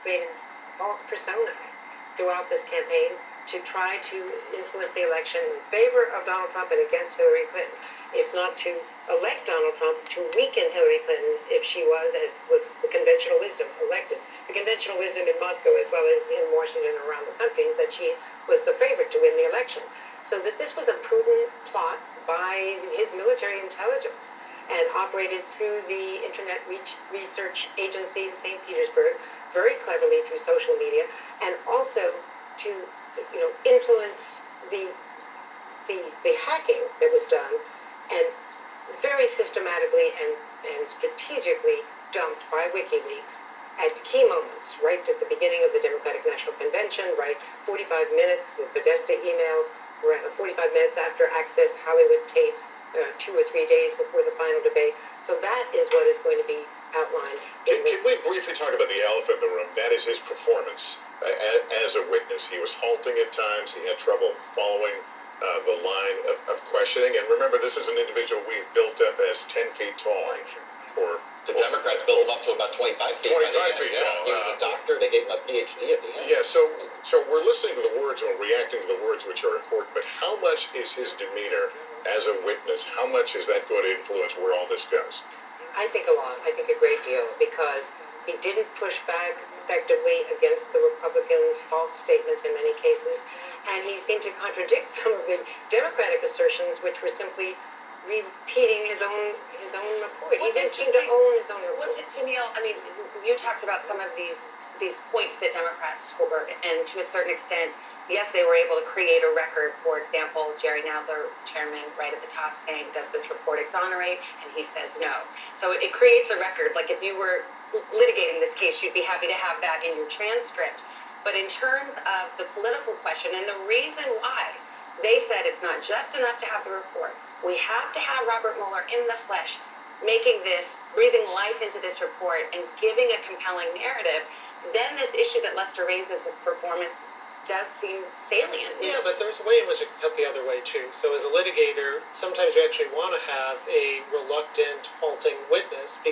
created false persona throughout this campaign to try to influence the election in favor of Donald Trump and against Hillary Clinton, if not to elect Donald Trump, to weaken Hillary Clinton if she was, as was the conventional wisdom, elected. The conventional wisdom in Moscow as well as in Washington and around the country is that she was the favorite to win the election. So that this was a prudent plot by his military intelligence and operated through the Internet Research Agency in St. Petersburg, very cleverly through social media, and also to influence the hacking that was done, and very systematically and strategically dumped by WikiLeaks at key moments, right at the beginning of the Democratic National Convention, right 45 minutes, the Podesta emails, 45 minutes after Access Hollywood tape, 2 or 3 days before the final debate. So that is what is going to be outlined. Can we briefly talk about the elephant in the room? That is his performance as a witness. He was halting at times. He had trouble following the line of questioning. And remember, this is an individual we've built up as 10 feet tall. The Democrats built him up to about 25 feet. 25 feet tall. He was a doctor. They gave him a PhD at the end. Yeah, so we're listening to the words and we're reacting to the words, which are important. But how much is his demeanor as a witness? How much is that going to influence where all this goes? I think a lot. I think a great deal, because he didn't push back effectively against the Republicans' false statements in many cases, and he seemed to contradict some of the Democratic assertions, which were simply repeating his own report. He didn't seem to own his own report. What's it, Neil? I mean, you talked about some of these points that Democrats scored, and to a certain extent, yes, they were able to create a record. For example, Jerry Nadler, chairman, right at the top, saying, does this report exonerate? And he says no. So it creates a record. Like if you were litigating this case, you'd be happy to have that in your transcript. But in terms of the political question, and the reason why they said it's not just enough to have the report, we have to have Robert Mueller in the flesh, making this, breathing life into this report and giving a compelling narrative, then this issue that Lester raises of performance does seem salient. Yeah, but there's a way in which it can cut the other way too. So as a litigator, sometimes you actually want to have a reluctant, halting witness because